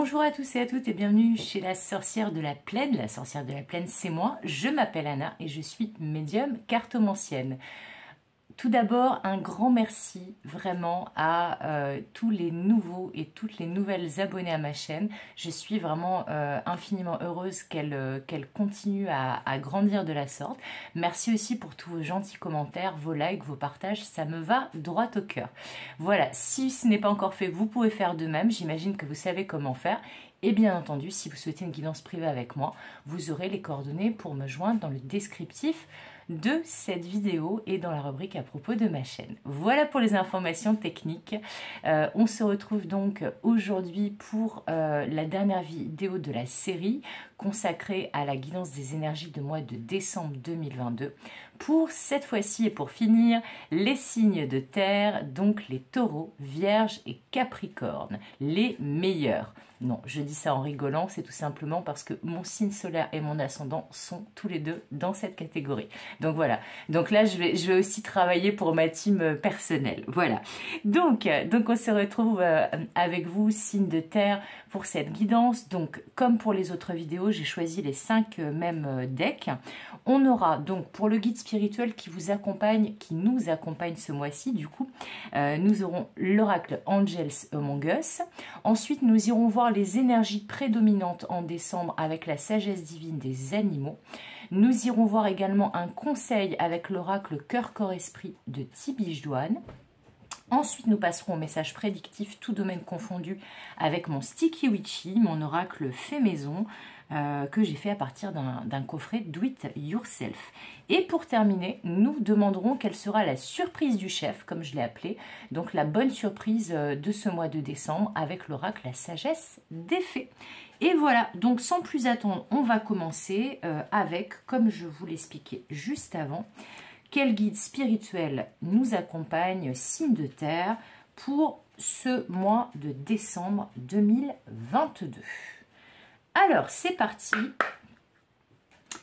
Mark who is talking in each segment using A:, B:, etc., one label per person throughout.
A: Bonjour à tous et à toutes et bienvenue chez la sorcière de la plaine. La sorcière de la plaine, c'est moi. Je m'appelle Anna et je suis médium cartomancienne. Tout d'abord, un grand merci vraiment à tous les nouveaux et toutes les nouvelles abonnés à ma chaîne. Je suis vraiment infiniment heureuse qu'elle continue à grandir de la sorte. Merci aussi pour tous vos gentils commentaires, vos likes, vos partages, ça me va droit au cœur. Voilà, si ce n'est pas encore fait, vous pouvez faire de même. J'imagine que vous savez comment faire. Et bien entendu, si vous souhaitez une guidance privée avec moi, vous aurez les coordonnées pour me joindre dans le descriptif de cette vidéo et dans la rubrique à propos de ma chaîne. Voilà pour les informations techniques. On se retrouve donc aujourd'hui pour la dernière vidéo de la série consacrée à la guidance des énergies de mois de décembre 2022. Pour cette fois-ci et pour finir, les signes de terre, donc les taureaux, vierges et capricornes, les meilleurs. Non, je dis ça en rigolant, c'est tout simplement parce que mon signe solaire et mon ascendant sont tous les deux dans cette catégorie. Donc voilà, donc là je vais aussi travailler pour ma team personnelle. Voilà, donc on se retrouve avec vous, signe de terre, pour cette guidance. Donc comme pour les autres vidéos, j'ai choisi les 5 mêmes decks. On aura donc pour le guide spirituel qui vous accompagne, qui nous accompagne ce mois-ci, du coup, nous aurons l'oracle Angels Among Us. Ensuite, nous irons voir les énergies prédominantes en décembre avec la sagesse divine des animaux. Nous irons voir également un conseil avec l'oracle Cœur, Corps, Esprit de Tibiche Douane. Ensuite, nous passerons au message prédictif, tout domaine confondu, avec mon Sticky Witchy, mon oracle fait maison, que j'ai fait à partir d'un coffret Do It Yourself. Et pour terminer, nous demanderons quelle sera la surprise du chef, comme je l'ai appelé, donc la bonne surprise de ce mois de décembre avec l'oracle La Sagesse des Fées. Et voilà, donc sans plus attendre, on va commencer avec, comme je vous l'expliquais juste avant, quel guide spirituel nous accompagne, signe de terre, pour ce mois de décembre 2022. Alors, c'est parti.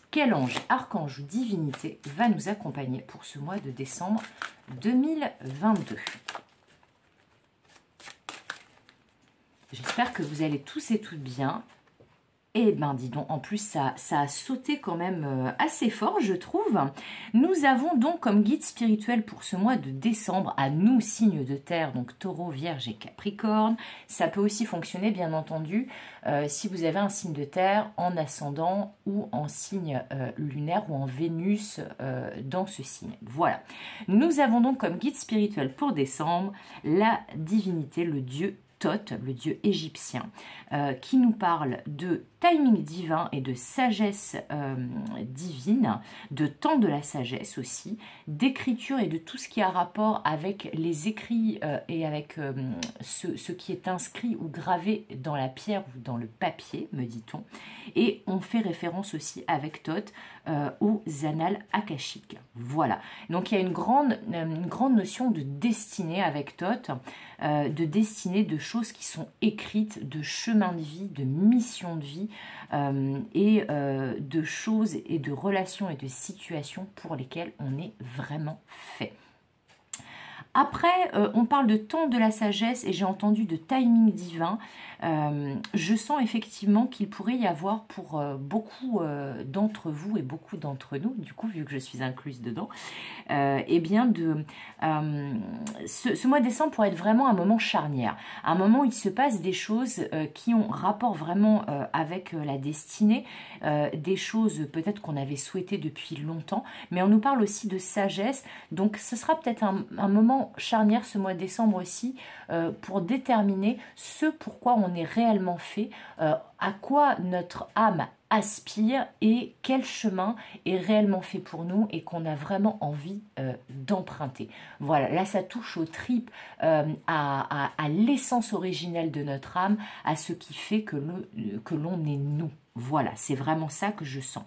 A: Quel ange, archange ou divinité va nous accompagner pour ce mois de décembre 2022? J'espère que vous allez tous et toutes bien. Eh ben dis donc, en plus ça a sauté quand même assez fort, je trouve. Nous avons donc comme guide spirituel pour ce mois de décembre, à nous, signes de terre, donc taureau, vierge et capricorne. Ça peut aussi fonctionner, bien entendu, si vous avez un signe de terre en ascendant ou en signe lunaire ou en Vénus dans ce signe. Voilà. Nous avons donc comme guide spirituel pour décembre la divinité, le dieu Thoth, le dieu égyptien, qui nous parle de timing divin et de sagesse divine, de temps de la sagesse aussi, d'écriture et de tout ce qui a rapport avec les écrits et avec ce qui est inscrit ou gravé dans la pierre ou dans le papier, me dit-on. Et on fait référence aussi avec Thoth aux annales akashiques. Voilà. Donc il y a une grande notion de destinée avec Thoth, de destinée, de choses qui sont écrites, de chemin de vie, de mission de vie et de choses et de relations et de situations pour lesquelles on est vraiment fait. Après, on parle de temps de la sagesse et j'ai entendu de timing divin. Je sens effectivement qu'il pourrait y avoir pour beaucoup d'entre vous et beaucoup d'entre nous, du coup, vu que je suis incluse dedans, eh bien, ce mois de décembre pourrait être vraiment un moment charnière. Un moment où il se passe des choses qui ont rapport vraiment avec la destinée, des choses peut-être qu'on avait souhaitées depuis longtemps, mais on nous parle aussi de sagesse. Donc, ce sera peut-être un moment charnière ce mois de décembre aussi pour déterminer ce pourquoi on est réellement fait, à quoi notre âme aspire et quel chemin est réellement fait pour nous et qu'on a vraiment envie d'emprunter. Voilà, là ça touche aux tripes, à l'essence originelle de notre âme, à ce qui fait que l'on est nous. Voilà, c'est vraiment ça que je sens.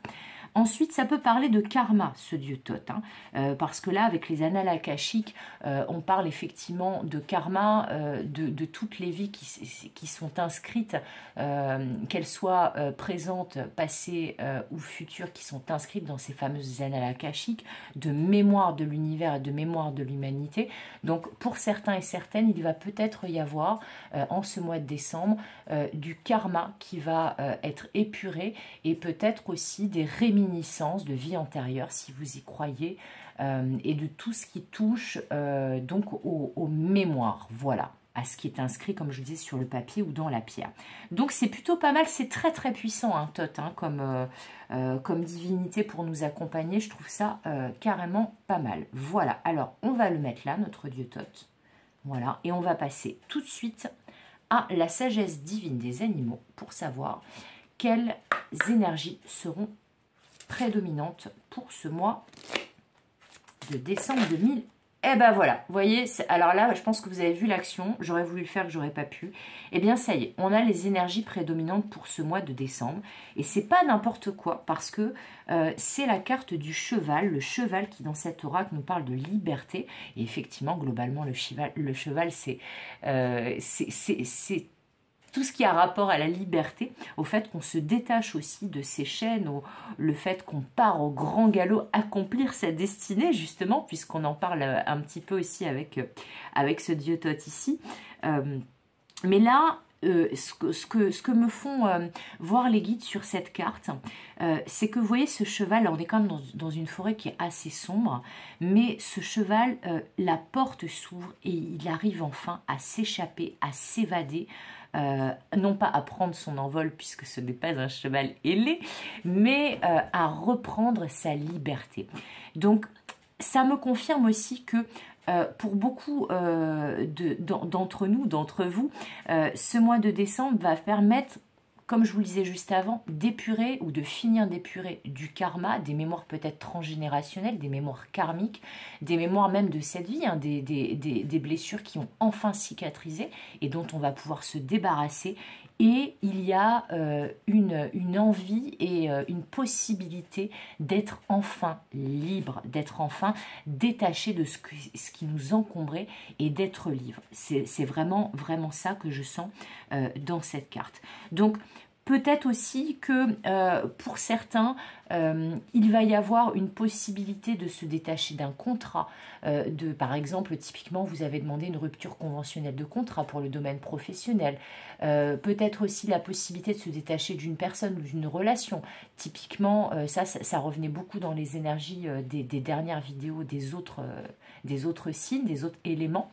A: Ensuite, ça peut parler de karma, ce dieu Thoth, hein, parce que là, avec les annales akashiques, on parle effectivement de karma, de toutes les vies qui sont inscrites, qu'elles soient présentes, passées ou futures, qui sont inscrites dans ces fameuses annales akashiques, de mémoire de l'univers et de mémoire de l'humanité. Donc, pour certains et certaines, il va peut-être y avoir, en ce mois de décembre, du karma qui va être épuré, et peut-être aussi des réminiscences de vie antérieure, si vous y croyez, et de tout ce qui touche donc aux mémoires, voilà, à ce qui est inscrit, comme je disais, sur le papier ou dans la pierre. Donc c'est plutôt pas mal, c'est très très puissant, hein, Thoth, hein, comme divinité pour nous accompagner. Je trouve ça carrément pas mal. Voilà, alors on va le mettre là, notre dieu Thoth. Voilà, et on va passer tout de suite à la sagesse divine des animaux pour savoir quelles énergies seront prédominantes pour ce mois de décembre 2000. Eh ben voilà, vous voyez, alors là, je pense que vous avez vu l'action, j'aurais voulu le faire, que j'aurais pas pu. Eh bien, ça y est, on a les énergies prédominantes pour ce mois de décembre. Et c'est pas n'importe quoi, parce que c'est la carte du cheval, le cheval qui, dans cet oracle, nous parle de liberté. Et effectivement, globalement, le cheval, c'est tout ce qui a rapport à la liberté, au fait qu'on se détache aussi de ses chaînes, le fait qu'on part au grand galop accomplir sa destinée, justement, puisqu'on en parle un petit peu aussi avec ce dieu Thoth ici. Mais là, ce que me font voir les guides sur cette carte, c'est que vous voyez ce cheval, on est quand même dans une forêt qui est assez sombre, mais ce cheval, la porte s'ouvre et il arrive enfin à s'échapper, à s'évader, non pas à prendre son envol puisque ce n'est pas un cheval ailé, mais à reprendre sa liberté. Donc ça me confirme aussi que pour beaucoup d'entre nous, d'entre vous, ce mois de décembre va permettre, comme je vous le disais juste avant, d'épurer ou de finir d'épurer du karma, des mémoires peut-être transgénérationnelles, des mémoires karmiques, des mémoires même de cette vie, hein, des blessures qui ont enfin cicatrisé et dont on va pouvoir se débarrasser. Et il y a une envie et une possibilité d'être enfin libre, d'être enfin détaché de ce qui nous encombrait et d'être libre. C'est vraiment, vraiment ça que je sens dans cette carte. Donc, peut-être aussi que pour certains, il va y avoir une possibilité de se détacher d'un contrat. Par exemple, typiquement, vous avez demandé une rupture conventionnelle de contrat pour le domaine professionnel. Peut-être aussi la possibilité de se détacher d'une personne ou d'une relation. Typiquement, ça revenait beaucoup dans les énergies des dernières vidéos des autres signes, des autres éléments,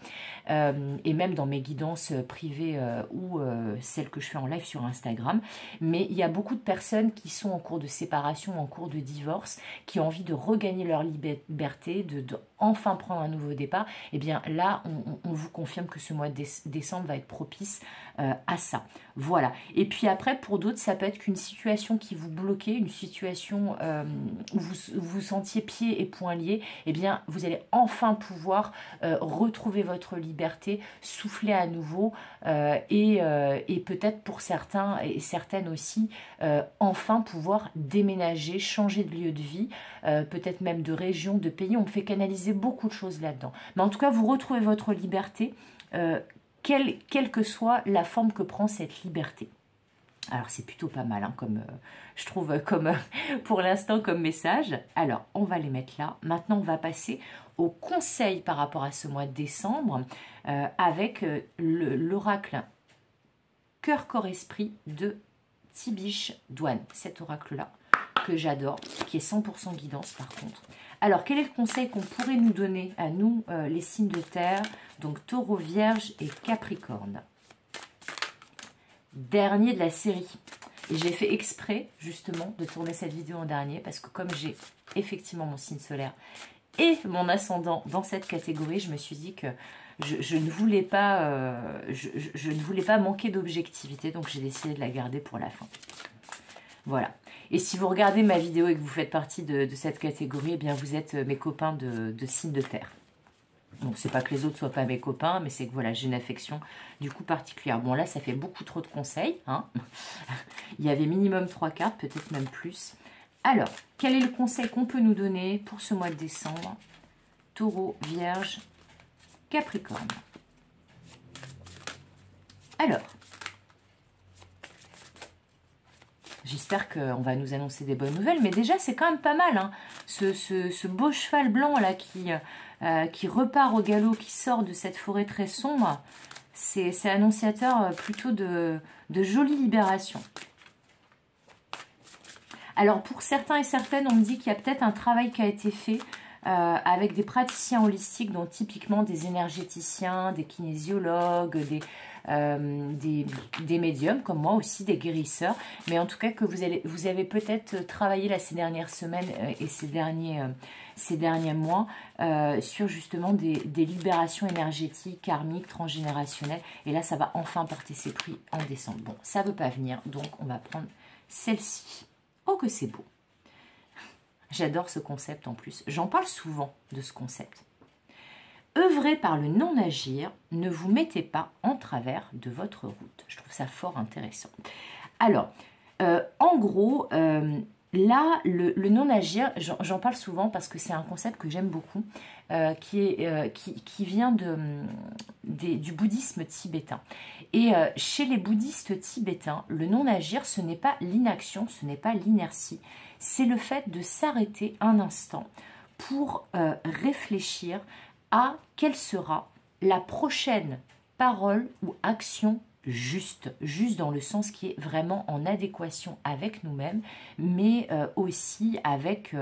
A: et même dans mes guidances privées ou celles que je fais en live sur Instagram. Mais il y a beaucoup de personnes qui sont en cours de séparation, en cours de divorce, qui ont envie de regagner leur liberté, de enfin prendre un nouveau départ. Et bien là, on vous confirme que ce mois de décembre va être propice à ça. Voilà. Et puis après, pour d'autres, ça peut être qu'une situation qui vous bloquait, une situation où vous vous sentiez pieds et poings liés. Eh bien, vous allez enfin pouvoir retrouver votre liberté, souffler à nouveau et peut-être pour certains et certaines aussi, enfin pouvoir déménager, changer de lieu de vie, peut-être même de région, de pays. On me fait canaliser beaucoup de choses là-dedans. Mais en tout cas, vous retrouvez votre liberté, quelle que soit la forme que prend cette liberté. Alors, c'est plutôt pas mal, hein, je trouve, pour l'instant, comme message. Alors, on va les mettre là. Maintenant, on va passer au conseil par rapport à ce mois de décembre avec l'oracle Cœur, Corps, Esprit de Tibiche Douane. Cet oracle-là, que j'adore, qui est 100% guidance par contre. Alors, quel est le conseil qu'on pourrait nous donner à nous, les signes de terre, donc Taureau, Vierge et Capricorne? Dernier de la série. Et j'ai fait exprès, justement, de tourner cette vidéo en dernier, parce que comme j'ai effectivement mon signe solaire et mon ascendant dans cette catégorie, je me suis dit que je ne voulais pas, je ne voulais pas manquer d'objectivité, donc j'ai décidé de la garder pour la fin. Voilà. Et si vous regardez ma vidéo et que vous faites partie de cette catégorie, eh bien vous êtes mes copains de signes de terre. Donc c'est pas que les autres ne soient pas mes copains, mais c'est que voilà, j'ai une affection du coup particulière. Bon là, ça fait beaucoup trop de conseils, hein. Il y avait minimum 3 cartes, peut-être même plus. Alors, quel est le conseil qu'on peut nous donner pour ce mois de décembre? Taureau, Vierge, Capricorne. Alors, j'espère qu'on va nous annoncer des bonnes nouvelles, mais déjà c'est quand même pas mal, hein. Ce beau cheval blanc là qui repart au galop, qui sort de cette forêt très sombre, c'est annonciateur plutôt de jolie libération. Alors pour certains et certaines, on me dit qu'il y a peut-être un travail qui a été fait avec des praticiens holistiques, donc typiquement des énergéticiens, des kinésiologues, des médiums comme moi aussi, des guérisseurs, mais en tout cas que vous avez peut-être travaillé là ces dernières semaines et ces derniers mois sur justement des libérations énergétiques, karmiques, transgénérationnelles, et là ça va enfin porter ses fruits en décembre. Bon, ça ne veut pas venir, donc on va prendre celle-ci. Oh que c'est beau! J'adore ce concept en plus. J'en parle souvent de ce concept. Œuvrez par le non-agir, ne vous mettez pas en travers de votre route. Je trouve ça fort intéressant. Alors, en gros, là, le non-agir, j'en parle souvent parce que c'est un concept que j'aime beaucoup, qui vient du bouddhisme tibétain. Et chez les bouddhistes tibétains, le non-agir, ce n'est pas l'inaction, ce n'est pas l'inertie, c'est le fait de s'arrêter un instant pour réfléchir à quelle sera la prochaine parole ou action juste dans le sens qui est vraiment en adéquation avec nous-mêmes, mais aussi avec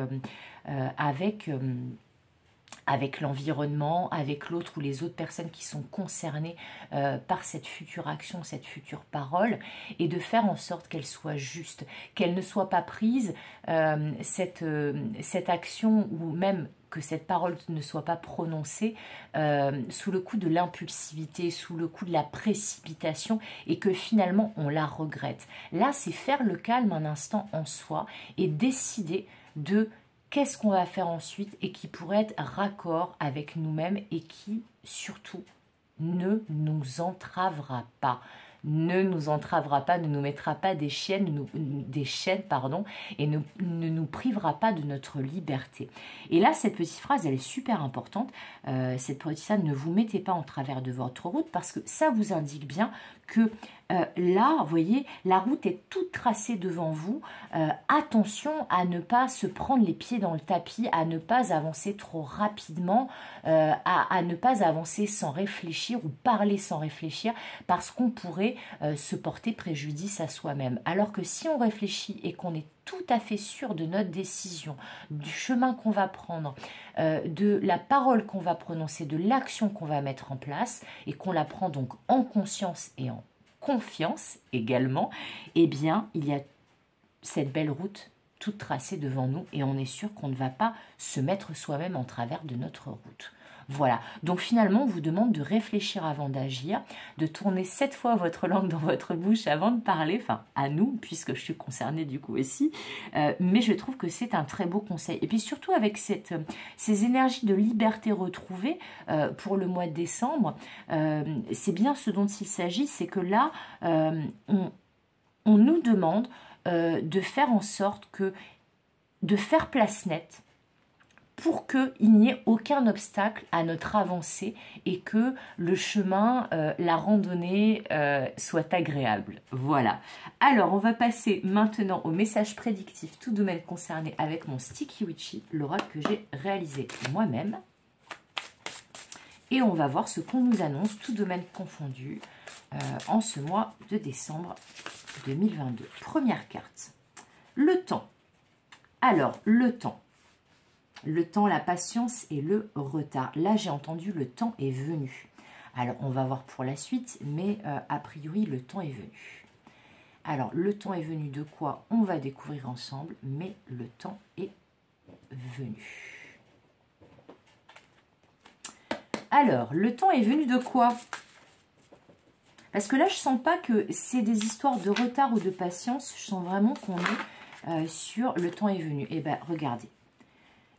A: l'environnement, avec l'autre ou les autres personnes qui sont concernées par cette future action, cette future parole, et de faire en sorte qu'elle soit juste, qu'elle ne soit pas prise, cette action, ou même que cette parole ne soit pas prononcée sous le coup de l'impulsivité, sous le coup de la précipitation, et que finalement on la regrette. Là, c'est faire le calme un instant en soi et décider de qu'est-ce qu'on va faire ensuite et qui pourrait être raccord avec nous-mêmes et qui, surtout, ne nous entravera pas. Ne nous entravera pas, ne nous mettra pas des chaînes, et ne nous privera pas de notre liberté. Et là, cette petite phrase, elle est super importante. Cette petite phrase, ne vous mettez pas en travers de votre route, parce que ça vous indique bien que là, vous voyez, la route est toute tracée devant vous. Attention à ne pas se prendre les pieds dans le tapis, à ne pas avancer trop rapidement, à ne pas avancer sans réfléchir ou parler sans réfléchir, parce qu'on pourrait se porter préjudice à soi-même. Alors que si on réfléchit et qu'on est tout à fait sûr de notre décision, du chemin qu'on va prendre, de la parole qu'on va prononcer, de l'action qu'on va mettre en place, et qu'on la prend donc en conscience et en confiance également, eh bien, il y a cette belle route toute tracée devant nous, et on est sûr qu'on ne va pas se mettre soi-même en travers de notre route. Voilà, donc finalement, on vous demande de réfléchir avant d'agir, de tourner 7 fois votre langue dans votre bouche avant de parler, enfin à nous, puisque je suis concernée du coup aussi, mais je trouve que c'est un très beau conseil. Et puis surtout avec ces énergies de liberté retrouvées pour le mois de décembre, c'est bien ce dont il s'agit, c'est que là, on nous demande de faire en sorte de faire place nette, pour qu'il n'y ait aucun obstacle à notre avancée et que le chemin, la randonnée soit agréable. Voilà. Alors, on va passer maintenant au message prédictif, tout domaine concerné, avec mon Sticky Witchy, l'oracle que j'ai réalisé moi-même. Et on va voir ce qu'on nous annonce, tout domaine confondu, en ce mois de décembre 2022. Première carte. Le temps. Alors, le temps. Le temps, la patience et le retard. Là, j'ai entendu le temps est venu. Alors, on va voir pour la suite, mais a priori, le temps est venu. Alors, le temps est venu de quoi? On va découvrir ensemble, mais le temps est venu. Alors, le temps est venu de quoi? Parce que là, je sens pas que c'est des histoires de retard ou de patience. Je sens vraiment qu'on est sur le temps est venu. Eh bien, regardez.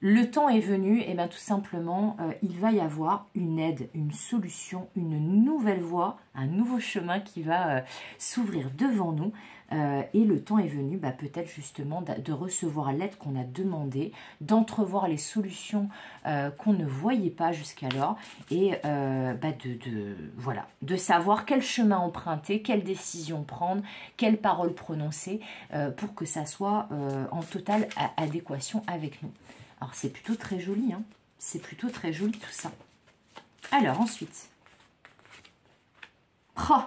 A: Le temps est venu, et bien tout simplement, il va y avoir une aide, une solution, une nouvelle voie, un nouveau chemin qui va s'ouvrir devant nous. et le temps est venu peut-être justement de recevoir l'aide qu'on a demandé, d'entrevoir les solutions qu'on ne voyait pas jusqu'alors et voilà, de savoir quel chemin emprunter, quelle décision prendre, quelle parole prononcer pour que ça soit en totale adéquation avec nous. Alors c'est plutôt très joli, hein, c'est plutôt très joli tout ça. Alors ensuite, oh,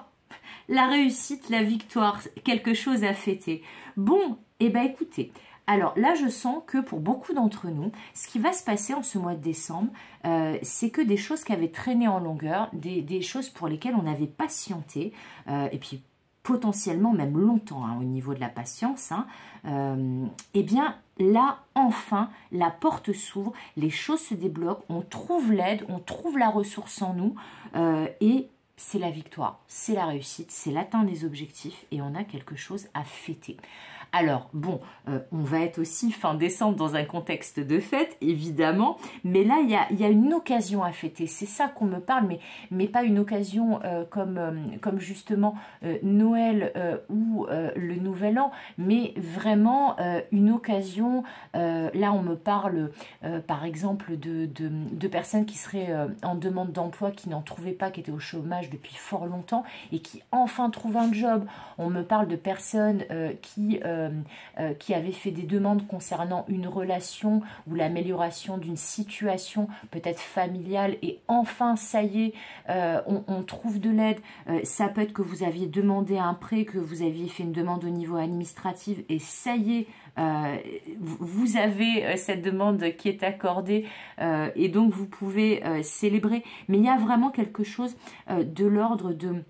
A: la réussite, la victoire, quelque chose à fêter. Bon, et écoutez, alors là je sens que pour beaucoup d'entre nous, ce qui va se passer en ce mois de décembre, c'est que des choses qui avaient traîné en longueur, des choses pour lesquelles on avait patienté, et puis potentiellement même longtemps au niveau de la patience, eh bien là enfin la porte s'ouvre, les choses se débloquent, on trouve l'aide, on trouve la ressource en nous et c'est la victoire, c'est la réussite, c'est l'atteinte des objectifs et on a quelque chose à fêter. Alors, bon, on va être aussi fin décembre dans un contexte de fête, évidemment, mais là, il y a une occasion à fêter. C'est ça qu'on me parle, mais pas une occasion comme justement Noël ou le Nouvel An, mais vraiment une occasion, là, on me parle, par exemple, de personnes qui seraient en demande d'emploi, qui n'en trouvaient pas, qui étaient au chômage depuis fort longtemps et qui enfin trouvent un job. On me parle de personnes qui avaient fait des demandes concernant une relation ou l'amélioration d'une situation peut-être familiale et enfin ça y est, on trouve de l'aide. Ça peut être que vous aviez demandé un prêt, que vous aviez fait une demande au niveau administratif et ça y est, vous avez cette demande qui est accordée et donc vous pouvez célébrer. Mais il y a vraiment quelque chose de l'ordre de...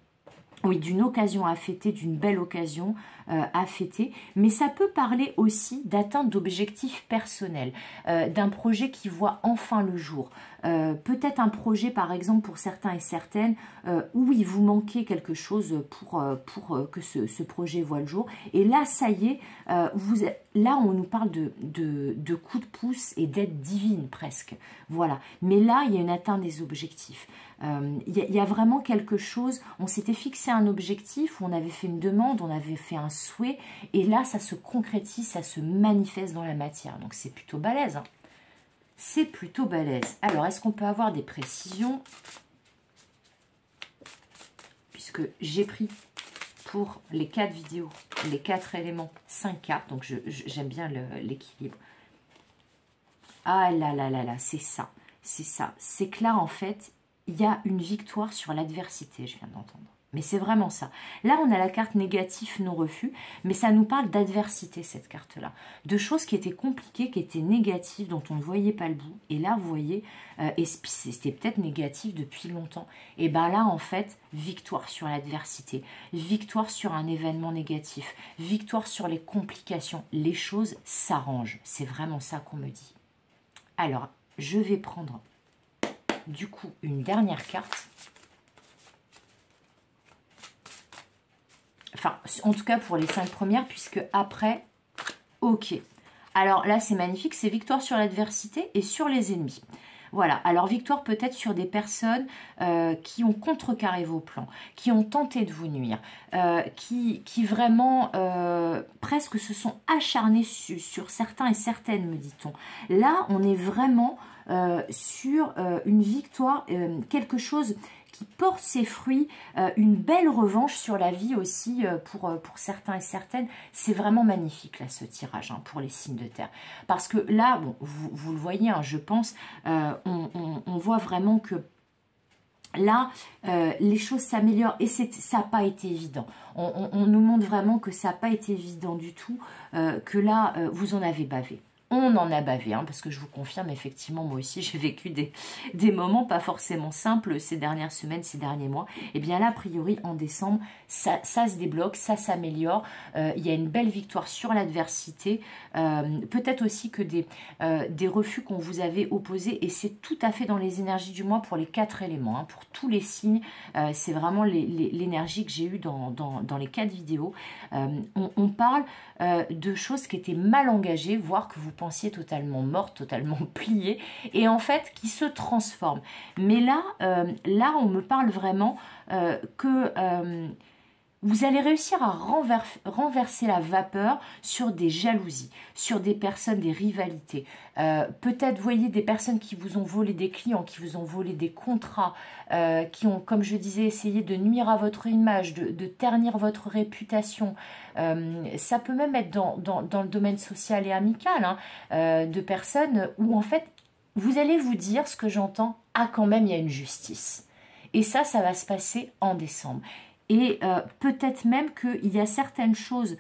A: Oui, d'une occasion à fêter, d'une belle occasion à fêter, mais ça peut parler aussi d'atteinte d'objectifs personnels, d'un projet qui voit enfin le jour. Peut-être un projet, par exemple, pour certains et certaines, où il vous manquait quelque chose pour que ce projet voit le jour. Et là, ça y est, là, on nous parle de coups de pouce et d'aide divine, presque. Voilà. Mais là, il y a une atteinte des objectifs. Il y a vraiment quelque chose, on s'était fixé un objectif, on avait fait une demande, on avait fait un souhait, et là ça se concrétise, ça se manifeste dans la matière, donc c'est plutôt balèze, hein. C'est plutôt balèze. Alors est-ce qu'on peut avoir des précisions, puisque j'ai pris pour les 4 vidéos, les 4 éléments, 5 cartes, donc j'aime bien l'équilibre. Ah là là là là, c'est ça, c'est que là en fait, il y a une victoire sur l'adversité, je viens d'entendre. Mais c'est vraiment ça. Là, on a la carte négatif, non refus, mais ça nous parle d'adversité, cette carte-là. De choses qui étaient compliquées, qui étaient négatives, dont on ne voyait pas le bout. Et là, vous voyez, et c'était peut-être négatif depuis longtemps. Et bien là, en fait, victoire sur l'adversité, victoire sur un événement négatif, victoire sur les complications. Les choses s'arrangent. C'est vraiment ça qu'on me dit. Alors, je vais prendre... du coup, une dernière carte. Enfin, en tout cas pour les 5 premières, puisque après, ok. Alors là, c'est magnifique, c'est victoire sur l'adversité et sur les ennemis. Voilà, alors victoire peut-être sur des personnes qui ont contrecarré vos plans, qui ont tenté de vous nuire, qui vraiment presque se sont acharnés sur certains et certaines, me dit-on. Là, on est vraiment sur une victoire, quelque chose qui porte ses fruits, une belle revanche sur la vie aussi pour certains et certaines. C'est vraiment magnifique là ce tirage pour les signes de terre. Parce que là, bon, vous le voyez, je pense, on voit vraiment que là, les choses s'améliorent et ça n'a pas été évident. On nous montre vraiment que ça n'a pas été évident du tout, que là, vous en avez bavé. On en a bavé, parce que je vous confirme, effectivement, moi aussi, j'ai vécu des moments pas forcément simples ces dernières semaines, ces derniers mois. Et bien là, a priori, en décembre, ça se débloque, ça s'améliore. Il y a une belle victoire sur l'adversité. Peut-être aussi que des refus qu'on vous avait opposés, et c'est tout à fait dans les énergies du mois pour les 4 éléments, pour tous les signes. C'est vraiment l'énergie que j'ai eue dans les 4 vidéos. On parle de choses qui étaient mal engagées, voire que vous pensiez totalement morte, totalement pliée, et en fait qui se transforment. Mais là, on me parle vraiment que vous allez réussir à renverser la vapeur sur des jalousies, sur des personnes, des rivalités. Peut-être, vous voyez, des personnes qui vous ont volé des clients, qui vous ont volé des contrats, qui ont, comme je disais, essayé de nuire à votre image, de ternir votre réputation. Ça peut même être dans le domaine social et amical, hein, de personnes où, en fait, vous allez vous dire, ce que j'entends, ah, quand même, il y a une justice. Et ça va se passer en décembre. Et peut-être même qu'il y a certaines choses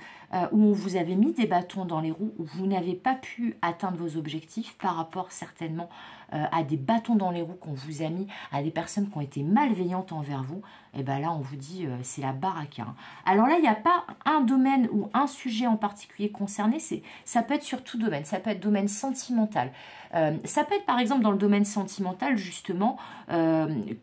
A: où on vous avez mis des bâtons dans les roues, où vous n'avez pas pu atteindre vos objectifs par rapport certainement à des bâtons dans les roues qu'on vous a mis, à des personnes qui ont été malveillantes envers vous. Et bien là, on vous dit, c'est la baraque. Hein. Alors là, il n'y a pas un domaine ou un sujet en particulier concerné, ça peut être sur tout domaine, ça peut être domaine sentimental. Ça peut être par exemple dans le domaine sentimental justement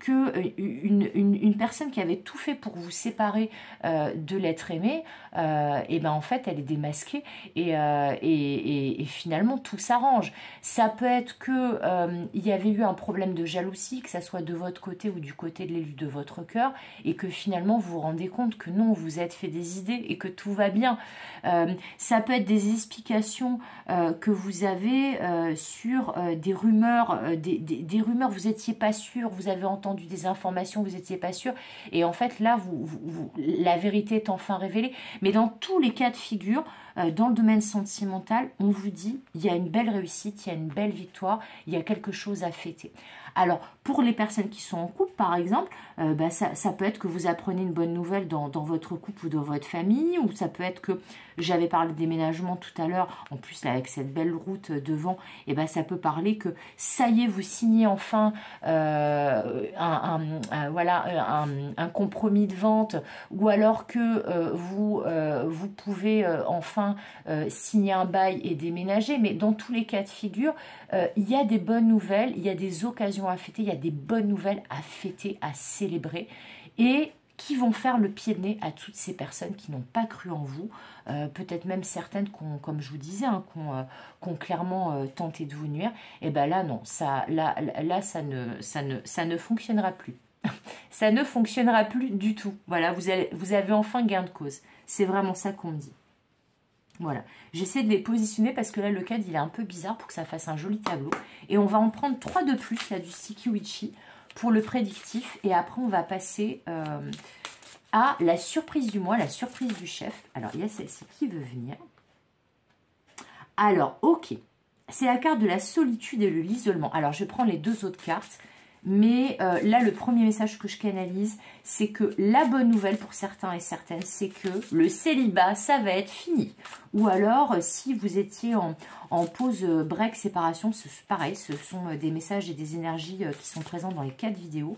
A: qu'une personne qui avait tout fait pour vous séparer de l'être aimé, et ben en fait elle est démasquée et finalement tout s'arrange. Ça peut être que il y avait eu un problème de jalousie, que ça soit de votre côté ou du côté de l'élu de votre cœur, et que finalement vous vous rendez compte que non, vous êtes fait des idées et que tout va bien. Ça peut être des explications que vous avez sur des rumeurs, des rumeurs, vous n'étiez pas sûr, vous avez entendu des informations, vous n'étiez pas sûr, et en fait là, la vérité est enfin révélée. Mais dans tous les cas de figure, dans le domaine sentimental, on vous dit, il y a une belle réussite, il y a une belle victoire, il y a quelque chose à fêter. Alors, pour les personnes qui sont en couple, par exemple, ça peut être que vous apprenez une bonne nouvelle dans votre couple ou dans votre famille, ou ça peut être que, j'avais parlé de déménagement tout à l'heure, en plus là, avec cette belle route devant, et ben ça peut parler que ça y est, vous signez enfin un compromis de vente, ou alors que vous pouvez enfin signer un bail et déménager. Mais dans tous les cas de figure, il y a des bonnes nouvelles, il y a des occasions à fêter, il y a des bonnes nouvelles à fêter, à célébrer, et qui vont faire le pied de nez à toutes ces personnes qui n'ont pas cru en vous, peut-être même certaines, comme je vous disais, hein, qui ont clairement tenté de vous nuire. Et bien là, non, ça ne fonctionnera plus. Ça ne fonctionnera plus du tout. Voilà, vous avez enfin gain de cause. C'est vraiment ça qu'on me dit. Voilà, j'essaie de les positionner parce que là, le cadre, il est un peu bizarre pour que ça fasse un joli tableau. Et on va en prendre 3 de plus, là, du Sticky Witchy pour le prédictif. Et après, on va passer à la surprise du mois, la surprise du chef. Alors, il y a celle-ci qui veut venir. Alors, ok, c'est la carte de la solitude et de l'isolement. Alors, je prends les 2 autres cartes. Mais là, le premier message que je canalise, c'est que la bonne nouvelle pour certains et certaines, c'est que le célibat, ça va être fini. Ou alors, si vous étiez en pause break, séparation, pareil, ce sont des messages et des énergies qui sont présents dans les 4 vidéos.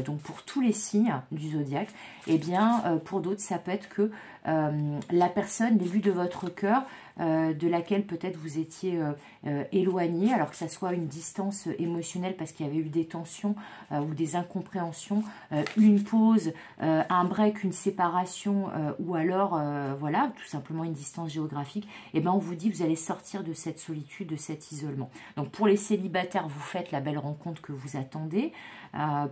A: Donc, pour tous les signes du zodiaque, eh bien, pour d'autres, ça peut être que la personne, l'élu de votre cœur, de laquelle peut-être vous étiez éloigné, alors que ça soit une distance émotionnelle parce qu'il y avait eu des tensions ou des incompréhensions, une pause, un break, une séparation ou alors voilà, tout simplement une distance géographique, et bien on vous dit vous allez sortir de cette solitude, de cet isolement. Donc pour les célibataires, vous faites la belle rencontre que vous attendez,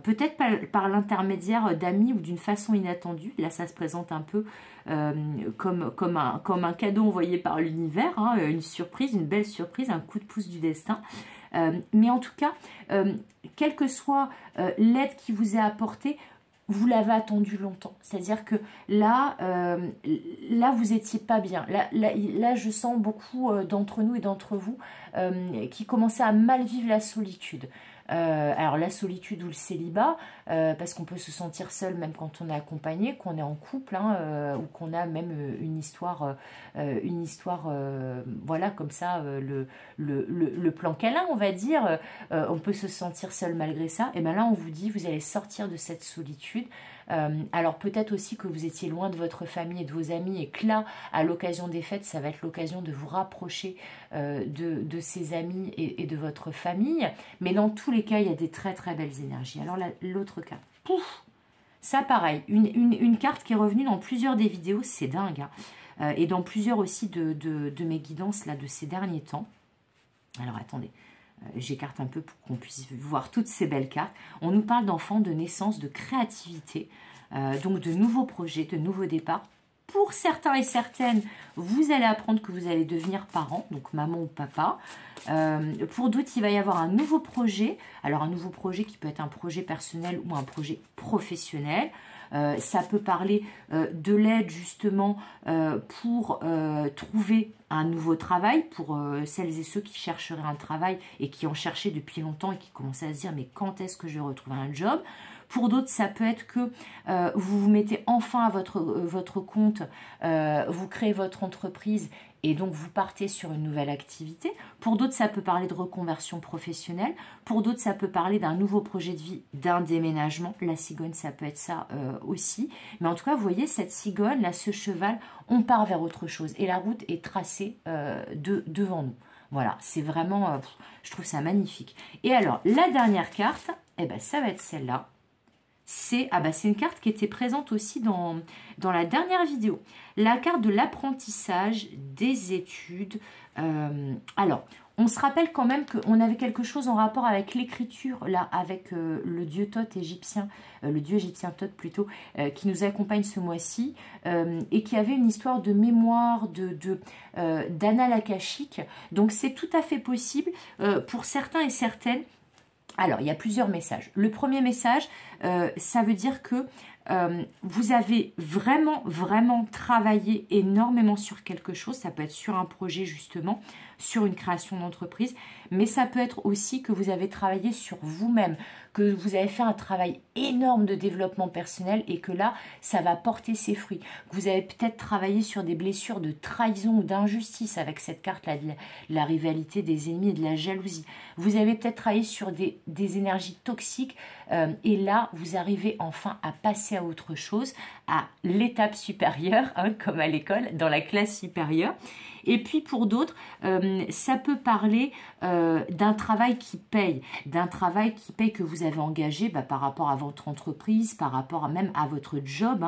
A: peut-être par l'intermédiaire d'amis ou d'une façon inattendue. Là ça se présente un peu comme un cadeau envoyé par l'univers, hein, une surprise, une belle surprise, un coup de pouce du destin. Mais en tout cas, quelle que soit l'aide qui vous est apportée, vous l'avez attendu longtemps. C'est-à-dire que là, vous n'étiez pas bien. Là, je sens beaucoup d'entre nous et d'entre vous qui commençaient à mal vivre la solitude. Alors la solitude ou le célibat, parce qu'on peut se sentir seul même quand on est accompagné, qu'on est en couple, hein, ou qu'on a même une histoire voilà, comme ça, le plan câlin, on va dire, on peut se sentir seul malgré ça. Et bien là, on vous dit, vous allez sortir de cette solitude. Alors peut-être aussi que vous étiez loin de votre famille et de vos amis, et que là, à l'occasion des fêtes, ça va être l'occasion de vous rapprocher de ces amis et de votre famille. Mais dans tous les cas, il y a des très très belles énergies. Alors l'autre carte, pouf, ça pareil, une carte qui est revenue dans plusieurs des vidéos, c'est dingue, hein, et dans plusieurs aussi de mes guidances là, de ces derniers temps. Alors attendez, j'écarte un peu pour qu'on puisse voir toutes ces belles cartes. On nous parle d'enfants, de naissance, de créativité. donc de nouveaux projets, de nouveaux départs. Pour certains et certaines, vous allez apprendre que vous allez devenir parent, donc maman ou papa. Pour d'autres, il va y avoir un nouveau projet. Alors un nouveau projet qui peut être un projet personnel ou un projet professionnel. Ça peut parler de l'aide justement pour trouver un nouveau travail pour celles et ceux qui chercheraient un travail et qui en cherchaient depuis longtemps et qui commençaient à se dire mais quand est-ce que je vais retrouver un job? Pour d'autres, ça peut être que vous vous mettez enfin à votre compte, vous créez votre entreprise et donc vous partez sur une nouvelle activité. Pour d'autres, ça peut parler de reconversion professionnelle. Pour d'autres, ça peut parler d'un nouveau projet de vie, d'un déménagement. La cigogne, ça peut être ça aussi. Mais en tout cas, vous voyez, cette cigogne, là, ce cheval, on part vers autre chose. Et la route est tracée devant nous. Voilà, c'est vraiment, je trouve ça magnifique. Et alors, la dernière carte, eh ben, ça va être celle-là. C'est une carte qui était présente aussi dans la dernière vidéo. La carte de l'apprentissage des études. Alors, on se rappelle quand même qu'on avait quelque chose en rapport avec l'écriture, là, avec le dieu Thoth égyptien, le dieu égyptien Thoth plutôt, qui nous accompagne ce mois-ci, et qui avait une histoire de mémoire, d'annales akashiques. Donc, c'est tout à fait possible pour certains et certaines. Alors, il y a plusieurs messages. Le premier message, ça veut dire que vous avez vraiment travaillé énormément sur quelque chose. Ça peut être sur un projet justement, sur une création d'entreprise, mais ça peut être aussi que vous avez travaillé sur vous-même, que vous avez fait un travail énorme de développement personnel et que là, ça va porter ses fruits. Vous avez peut-être travaillé sur des blessures de trahison ou d'injustice avec cette carte-là, de la rivalité des ennemis et de la jalousie. Vous avez peut-être travaillé sur des énergies toxiques et là, vous arrivez enfin à passer à autre chose, à l'étape supérieure, hein, comme à l'école, dans la classe supérieure. Et puis pour d'autres, ça peut parler d'un travail qui paye, que vous avez engagé par rapport à votre entreprise, par rapport même à votre job,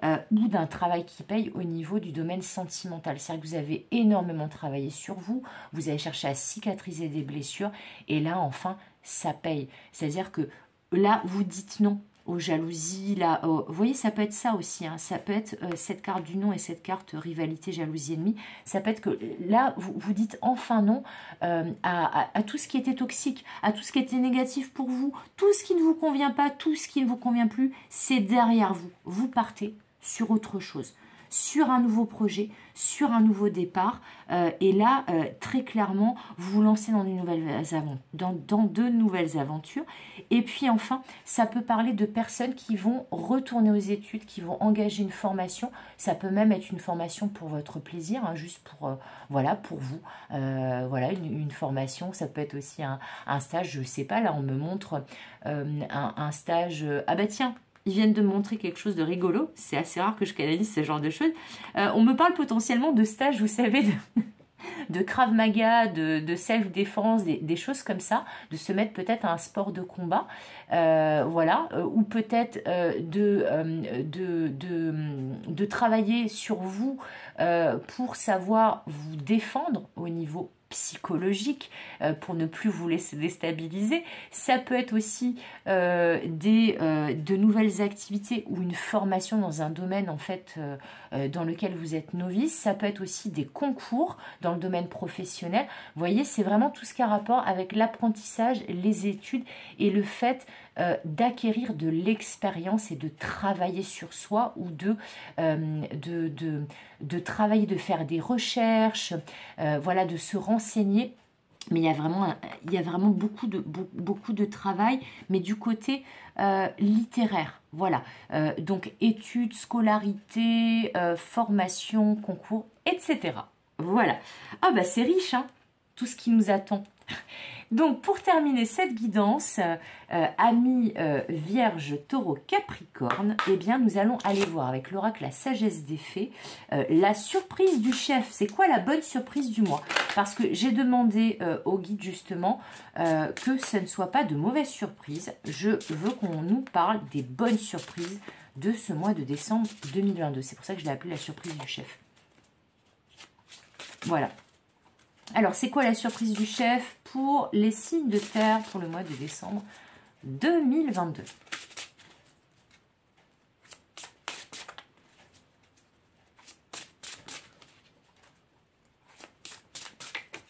A: hein, ou d'un travail qui paye au niveau du domaine sentimental. C'est-à-dire que vous avez énormément travaillé sur vous, vous avez cherché à cicatriser des blessures, et là enfin, ça paye. C'est-à-dire que là, vous dites non aux jalousies, là, vous voyez, ça peut être ça aussi, hein, ça peut être cette carte du non et cette carte rivalité, jalousie, ennemi, ça peut être que là, vous dites enfin non à tout ce qui était toxique, à tout ce qui était négatif pour vous, tout ce qui ne vous convient pas, tout ce qui ne vous convient plus, c'est derrière vous, vous partez sur autre chose, sur un nouveau projet, sur un nouveau départ, et là, très clairement, vous vous lancez dans de nouvelles aventures. Et puis enfin, ça peut parler de personnes qui vont retourner aux études, qui vont engager une formation. Ça peut même être une formation pour votre plaisir, hein, juste pour, voilà, pour vous. Voilà, une formation, ça peut être aussi un stage, je ne sais pas, là on me montre un stage, ah bah tiens, ils viennent de me montrer quelque chose de rigolo. C'est assez rare que je canalise ce genre de choses. On me parle potentiellement de stages, vous savez, de Krav Maga, de self-défense, des choses comme ça, de se mettre peut-être à un sport de combat, voilà, ou peut-être de travailler sur vous pour savoir vous défendre au niveau psychologique pour ne plus vous laisser déstabiliser. Ça peut être aussi de nouvelles activités ou une formation dans un domaine en fait dans lequel vous êtes novice. Ça peut être aussi des concours dans le domaine professionnel. Vous voyez, c'est vraiment tout ce qui a rapport avec l'apprentissage, les études et le fait d'acquérir de l'expérience et de travailler sur soi ou de travailler, de faire des recherches, voilà, de se renseigner. Mais il y a vraiment beaucoup de travail, mais du côté littéraire. Voilà. Donc études, scolarité, formation, concours, etc. Voilà. Ah bah c'est riche, hein, tout ce qui nous attend. Donc, pour terminer cette guidance, amis Vierge, Taureau, Capricorne, eh bien, nous allons aller voir avec l'oracle la sagesse des fées la surprise du chef. C'est quoi la bonne surprise du mois? Parce que j'ai demandé au guide justement que ce ne soit pas de mauvaises surprises. Je veux qu'on nous parle des bonnes surprises de ce mois de décembre 2022. C'est pour ça que je l'ai appelé la surprise du chef. Voilà. Alors, c'est quoi la surprise du chef pour les signes de terre pour le mois de décembre 2022?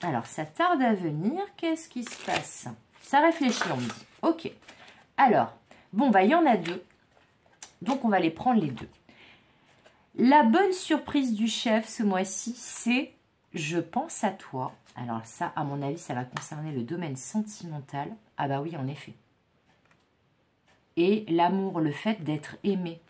A: Alors, ça tarde à venir. Qu'est-ce qui se passe? Ça réfléchit, on me dit. Ok. Alors, bon, bah, il y en a deux. Donc, on va les prendre les deux. La bonne surprise du chef ce mois-ci, c'est « Je pense à toi ». Alors ça, à mon avis, ça va concerner le domaine sentimental. Ah bah oui, en effet. Et l'amour, le fait d'être aimé.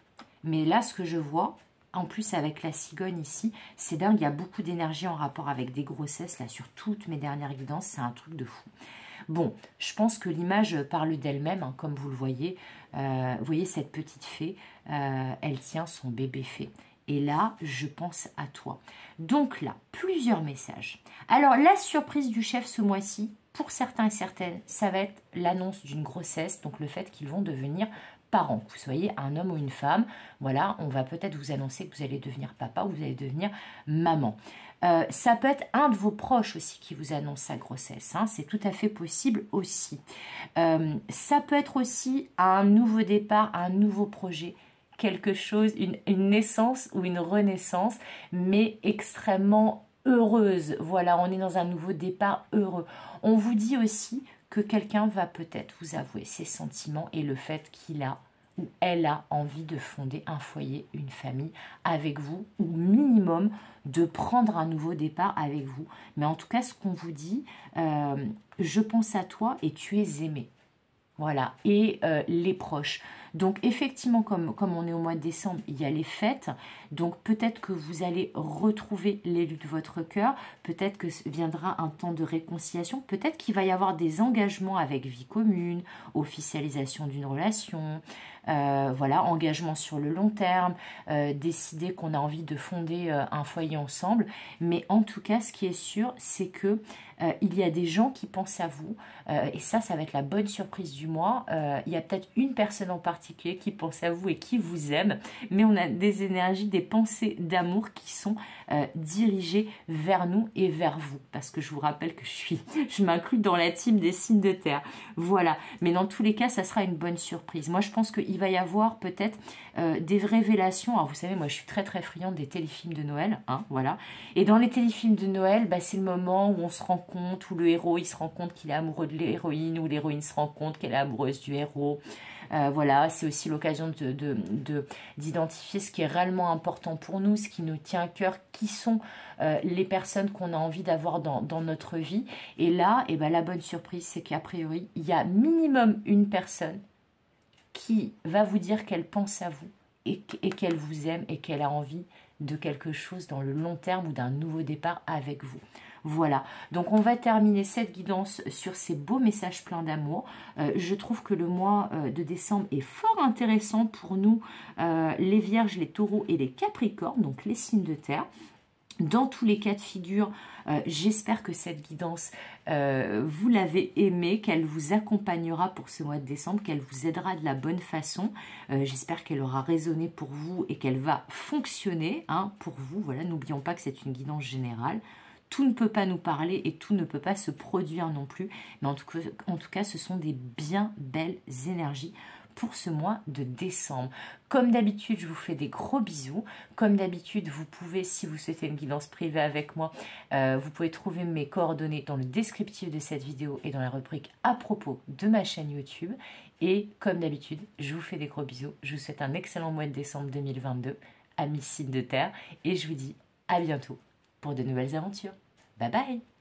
A: Mais là, ce que je vois, en plus avec la cigogne ici, c'est dingue, il y a beaucoup d'énergie en rapport avec des grossesses, là, sur toutes mes dernières guidances, c'est un truc de fou. Bon, je pense que l'image parle d'elle-même, hein, comme vous le voyez. Vous voyez cette petite fée, elle tient son bébé fée. Et là, je pense à toi. Donc là, plusieurs messages. Alors, la surprise du chef ce mois-ci, pour certains et certaines, ça va être l'annonce d'une grossesse, donc le fait qu'ils vont devenir parents. Vous soyez un homme ou une femme, voilà, on va peut-être vous annoncer que vous allez devenir papa ou vous allez devenir maman. Ça peut être un de vos proches aussi qui vous annonce sa grossesse, hein, c'est tout à fait possible aussi. Ça peut être aussi un nouveau départ, un nouveau projet, quelque chose, une naissance ou une renaissance, mais extrêmement heureuse. Voilà, on est dans un nouveau départ heureux. On vous dit aussi que quelqu'un va peut-être vous avouer ses sentiments et le fait qu'il a ou elle a envie de fonder un foyer, une famille avec vous, ou minimum de prendre un nouveau départ avec vous. Mais en tout cas, ce qu'on vous dit, je pense à toi et tu es aimé. Voilà, et les proches. Donc effectivement, comme on est au mois de décembre, il y a les fêtes. Donc peut-être que vous allez retrouver l'élu de votre cœur. Peut-être que viendra un temps de réconciliation. Peut-être qu'il va y avoir des engagements avec vie commune, officialisation d'une relation, voilà, engagement sur le long terme, décider qu'on a envie de fonder un foyer ensemble. Mais en tout cas, ce qui est sûr, c'est que il y a des gens qui pensent à vous. Et ça va être la bonne surprise du mois. Il y a peut-être une personne en particulier qui pense à vous et qui vous aime. Mais on a des énergies, des pensées d'amour qui sont dirigées vers nous et vers vous. Parce que je vous rappelle que je m'inclus dans la team des signes de terre. Voilà. Mais dans tous les cas, ça sera une bonne surprise. Moi, je pense qu'il va y avoir peut-être des révélations. Alors, vous savez, moi, je suis très, très friande des téléfilms de Noël. Hein, voilà. Et dans les téléfilms de Noël, bah, c'est le moment où on se rend compte, où le héros, il se rend compte qu'il est amoureux de l'héroïne, où l'héroïne se rend compte qu'elle est amoureuse du héros. Voilà, c'est aussi l'occasion d'identifier ce qui est réellement important pour nous, ce qui nous tient à cœur, qui sont les personnes qu'on a envie d'avoir dans notre vie. Et là, eh ben, la bonne surprise, c'est qu'a priori, il y a minimum une personne qui va vous dire qu'elle pense à vous et qu'elle vous aime et qu'elle a envie de quelque chose dans le long terme ou d'un nouveau départ avec vous. Voilà, donc on va terminer cette guidance sur ces beaux messages pleins d'amour. Je trouve que le mois de décembre est fort intéressant pour nous, les vierges, les taureaux et les capricornes, donc les signes de terre. Dans tous les cas de figure, j'espère que cette guidance, vous l'avez aimée, qu'elle vous accompagnera pour ce mois de décembre, qu'elle vous aidera de la bonne façon. J'espère qu'elle aura résonné pour vous et qu'elle va fonctionner hein, pour vous. Voilà, n'oublions pas que c'est une guidance générale. Tout ne peut pas nous parler et tout ne peut pas se produire non plus. Mais en tout cas, ce sont des bien belles énergies pour ce mois de décembre. Comme d'habitude, je vous fais des gros bisous. Comme d'habitude, vous pouvez, si vous souhaitez une guidance privée avec moi, vous pouvez trouver mes coordonnées dans le descriptif de cette vidéo et dans la rubrique à propos de ma chaîne YouTube. Et comme d'habitude, je vous fais des gros bisous. Je vous souhaite un excellent mois de décembre 2022, amis signes de terre. Et je vous dis à bientôt pour de nouvelles aventures. Bye bye!